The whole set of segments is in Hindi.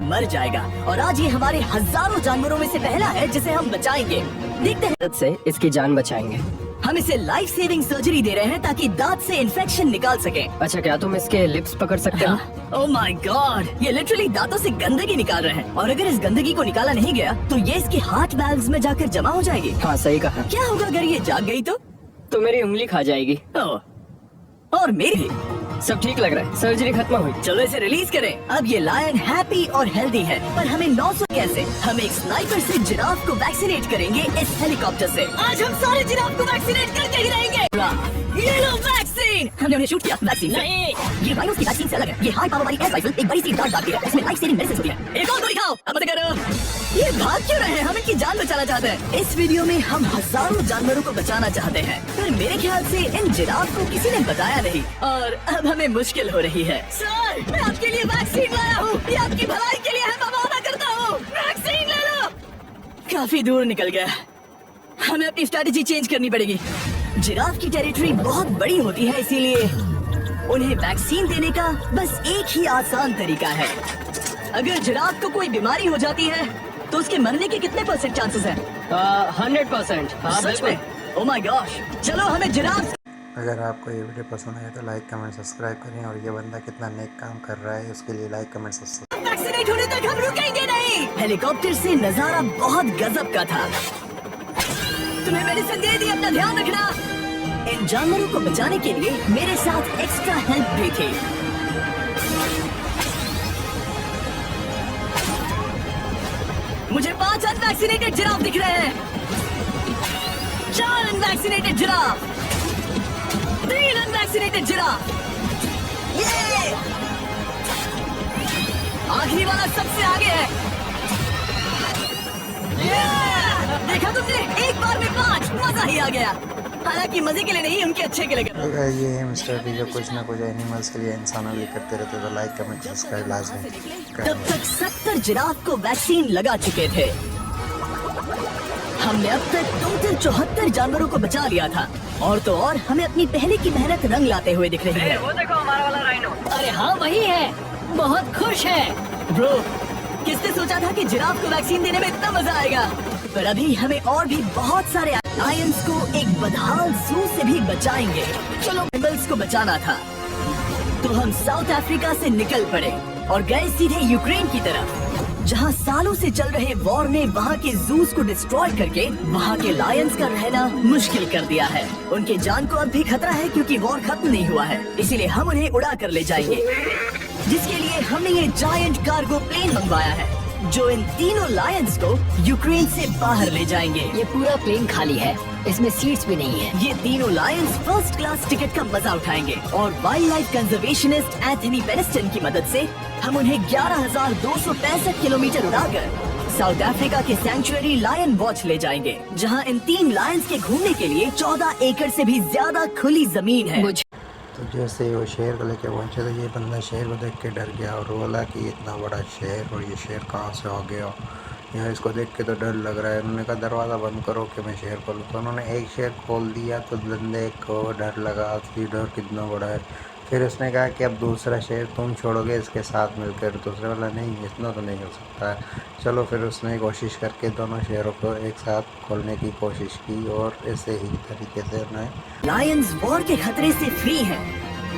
मर जाएगा। और आज ये हमारे हजारों जानवरों में से पहला है जिसे हम बचाएंगे। देखते हैं से इसकी जान बचाएंगे। हम इसे लाइफ सेविंग सर्जरी दे रहे हैं ताकि दांत से इन्फेक्शन निकाल सके। अच्छा, क्या तुम इसके लिप्स पकड़ सकते हो? ओह माय गॉड, ये लिटरली दांतों से गंदगी निकाल रहे हैं। और अगर इस गंदगी को निकाला नहीं गया तो ये इसके हार्ट वाल्व्स में जाकर जमा हो जाएगी। हाँ सही कहा। क्या होगा अगर ये जाग गई तो मेरी उंगली खा जाएगी। ओह, और मेरी। सब ठीक लग रहा है, सर्जरी खत्म हुई। चलो इसे रिलीज करें। अब ये लायन हैप्पी और हेल्दी है। पर हमें 900 कैसे? हम एक स्नाइपर से जिराफ को वैक्सीनेट करेंगे इस हेलीकॉप्टर से। आज हम सारे जिराफ को वैक्सीनेट करके ही रहेंगे। ये लो वैक्सीन। हमने उन्हें शूट किया। वैक्सीन नहीं, ये राइनोस की वैक्सीन से अलग है। ये हाई पावर वाली एयर राइफल एक बड़ी सी डार्ट डालती है। इसमें लाइफ सेविंग मेडिसिन होती है। एक और गोली खाओ। अब मत करो। ये भाग क्यों रहे हैं? हम इनकी जान बचाना चाहते हैं। इस वीडियो में हम हजारों जानवरों को बचाना चाहते हैं, पर मेरे ख्याल से इन जिराफ को किसी ने बताया नहीं और अब हमें मुश्किल हो रही है। सर, मैं आपके लिए वैक्सीन लाया हूँ। ये आपकी भलाई के लिए है, मैं वादा करता हूँ। वैक्सीन ले लो। काफी दूर निकल गया। हमें अपनी स्ट्रेटेजी चेंज करनी पड़ेगी। जिराफ की टेरिटरी बहुत बड़ी होती है, इसीलिए उन्हें वैक्सीन देने का बस एक ही आसान तरीका है। अगर जिराफ को कोई बीमारी हो जाती है तो उसके मरने के कितने % चांसेस हैं? 100%। सच में? Oh my gosh. चलो हमें जिराफ। अगर आपको ये वीडियो पसंद आए तो लाइक कमेंट सब्सक्राइब करें। और ये बंदा कितना नेक काम कर रहा है उसके लिए लाइक कमेंट सब्सक्राइब। वैक्सीनेट होने तक हम रुकेंगे नहीं। हेलीकॉप्टर से नजारा बहुत गजब का था। तुम्हें मेडिसिन दे दी, अपना ध्यान रखना। इन जानवरों को बचाने के लिए मेरे साथ एक्स्ट्रा हेल्प भी थी। मुझे 5 अनवैक्सीनेटेड जिराफ दिख रहे हैं। 4 अनवैक्सीनेटेड जिराफ, 3 अनवैक्सीनेटेड जिराफ। ये आखिरी वाला सबसे आगे है। देखा तुमने? एक बार में 5। मजा ही आ गया। हालांकि मजे के लिए नहीं, उनके अच्छे के लिए कर रहा हूं। ये है मिस्टर डी जो कुछ ना कुछ एनिमल्स के लिए इंसानों भी करते रहते, तो लाइक कमेंट सब्सक्राइब लाजमी तब करें। तक 70 जिराफ को वैक्सीन लगा चुके थे। हमने अब तक टोटल 74 जानवरों को बचा लिया था। और तो और हमें अपनी पहले की मेहनत रंग लाते हुए दिख रही है। वो देखो हमारा वाला राइनो। अरे हाँ, वही है। बहुत खुश है। ब्रो, किसने सोचा था कि जिराफ को वैक्सीन देने में इतना मजा आएगा? पर अभी हमें और भी बहुत सारे लायंस को एक बदहाल जू से भी बचाएंगे। चलो, एनिमल्स को बचाना था तो हम साउथ अफ्रीका से निकल पड़े और गए सीधे यूक्रेन की तरफ, जहां सालों से चल रहे वॉर ने वहां के जूस को डिस्ट्रॉय करके वहां के लायंस का रहना मुश्किल कर दिया है। उनके जान को अब भी खतरा है क्योंकि वॉर खत्म नहीं हुआ है। इसीलिए हम उन्हें उड़ा कर ले जाएंगे, जिसके लिए हमने ये जायंट कार्गो प्लेन मंगवाया है जो इन तीनों लायंस को यूक्रेन से बाहर ले जाएंगे। ये पूरा प्लेन खाली है, इसमेमें सीट्स भी नहीं है। ये तीनों लायंस फर्स्ट क्लास टिकट का मजा उठाएंगे और वाइल्ड लाइफ कंजर्वेशनिस्ट एंथनी पेनिस्टन की मदद से हम उन्हें 11,265 किलोमीटर उड़ाकर साउथ अफ्रीका के सैंक्चुअरी लायन वॉच ले जाएंगे, जहां इन 3 लायंस के घूमने के लिए 14 एकड़ से भी ज्यादा खुली जमीन है। तो जैसे वो शेर को लेके पहुंचे तो ये बंदा शेर को देख के डर गया और बोला कि इतना बड़ा शेर और ये शेर कहाँ से आ गया। यहाँ इसको देख के तो डर लग रहा है। उन्होंने कहा दरवाज़ा बंद करो कि मैं शेर खोलूँ। तो उन्होंने एक शेर खोल दिया तो बंदे को डर लगा कि डर कितना बड़ा है। फिर उसने कहा कि अब दूसरा शेर तुम छोड़ोगे इसके साथ मिलकर। दूसरे वाला नहीं, इतना तो नहीं हो सकता है। चलो फिर उसने कोशिश करके दोनों शेरों को एक साथ खोलने की कोशिश की और ऐसे ही तरीके से उन्हें लायंस वॉर के खतरे से फ्री हैं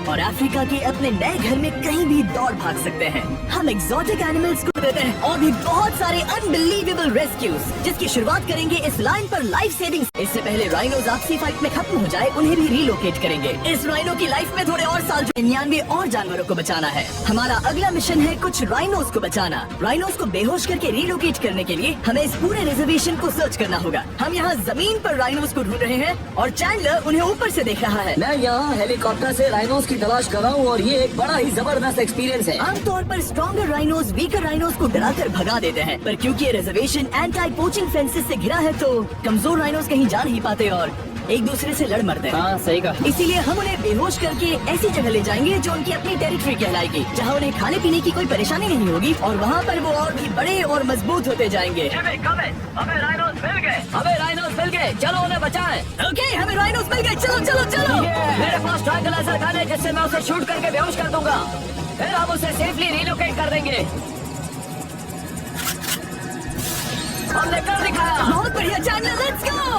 और अफ्रीका के अपने नए घर में कहीं भी दौड़ भाग सकते हैं। हम एक्सोटिक एनिमल्स को देते हैं और भी बहुत सारे अनबिलीवेबल रेस्क्यूज, जिसकी शुरुआत करेंगे इस लाइन पर लाइफ सेविंग। इससे पहले राइनोज आपसी फाइट में खत्म हो जाए, उन्हें भी रिलोकेट करेंगे। इस राइनो की लाइफ में थोड़े और साल 99 और जानवरों को बचाना है। हमारा अगला मिशन है कुछ राइनोज को बचाना। राइनोज को बेहोश करके रिलोकेट करने के लिए हमें इस पूरे रिजर्वेशन को सर्च करना होगा। हम यहाँ जमीन पर राइनोज को ढूंढ रहे हैं और चैंडलर उन्हें ऊपर से देख रहा है। मैं यहाँ हेलीकॉप्टर से राइनोस की तलाश कर रहा हूँ और ये एक बड़ा ही जबरदस्त एक्सपीरियंस है। आमतौर पर स्ट्रॉन्गर राइनोज वीकर राइनोज को डराकर भगा देते हैं, पर क्योंकि ये रिजर्वेशन एंटी पोचिंग फेंसेस से घिरा है तो कमजोर राइनोज कहीं जा नहीं पाते और एक दूसरे से लड़ मरते हैं। हाँ सही कहा। इसीलिए हम उन्हें बेहोश करके ऐसी जगह ले जाएंगे जो उनकी अपनी टेरिटरी कहलाएगी, जहाँ उन्हें खाने पीने की कोई परेशानी नहीं होगी और वहाँ पर वो और भी बड़े और मजबूत होते जाएंगे। हमें राइनोस मिल गए, चलो उन्हें बचाएं। ओके, हमें राइनोस मिल गए, चलो चलो चलो। मेरे पास ट्रैंकुलाइजर गन है जिससे मैं उसे शूट करके बेहोश कर दूंगा, फिर हम उसे सेफली रिलोकेट कर देंगे। हमने कर दिखाया। बहुत बढ़िया चैंडलर,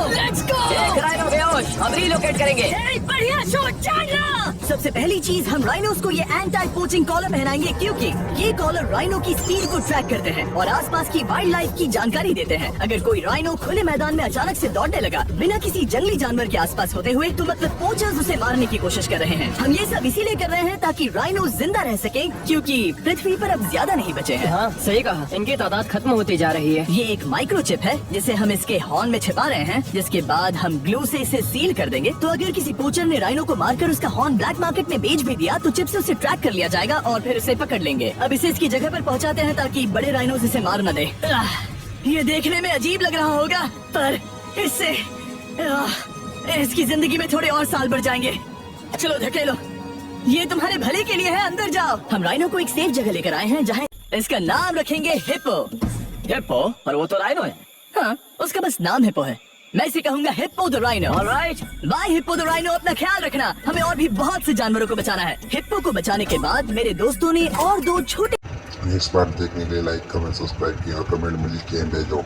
लेट्स गो। एक राइनो बेहोश, हम रिलोकेट करेंगे। बढ़िया शॉट चैंडलर। सबसे पहली चीज हम राइनोस को ये एंटी पोचिंग कॉलर पहनाएंगे, क्योंकि ये कॉलर राइनो की स्पीड को ट्रैक करते हैं और आसपास की वाइल्ड लाइफ की जानकारी देते हैं। अगर कोई राइनो खुले मैदान में अचानक से दौड़ने लगा बिना किसी जंगली जानवर के आसपास होते हुए, तो मतलब पोचर्स उसे मारने की कोशिश कर रहे हैं। हम ये सब इसीलिए कर रहे हैं ताकि राइनो जिंदा रह सके, क्योंकि पृथ्वी पर अब ज्यादा नहीं बचे हैं। हाँ सही कहा, इनकी तादाद खत्म होती जा रही है। ये एक माइक्रोचिप है जिसे हम इसके हॉर्न में छिपा रहे हैं, जिसके बाद हम ग्लू से इसे सील कर देंगे। तो अगर किसी पोचर ने राइनो को मारकर उसका हॉर्न ब्लैक मार्केट में बेच भी दिया, तो चिप से उसे ट्रैक कर लिया जाएगा और फिर उसे पकड़ लेंगे। अब इसे इसकी जगह पर पहुंचाते हैं ताकि बड़े राइनोस इसे मार न दे। ये देखने में अजीब लग रहा होगा, पर इससे इसकी जिंदगी में थोड़े और साल बढ़ जाएंगे। चलो धकेलो, ये तुम्हारे भले के लिए है, अंदर जाओ। हम राइनो को एक सेफ जगह लेकर आए हैं जहाँ इसका नाम रखेंगे हिप्पो। हिप्पो? पर वो तो राइनो है। हाँ, उसका बस नाम हिप्पो है। मैं इसे कहूंगा hippo the rhino. Alright. Bye hippo the rhino, अपना ख्याल रखना। हमें और भी बहुत से जानवरों को बचाना है। हिप्पो को बचाने के बाद मेरे दोस्तों ने और 2 छोटे नेक्स्ट पार्ट देखने के लिए लाइक कमेंट सब्सक्राइब किया और कमेंट में लिख के भेजो।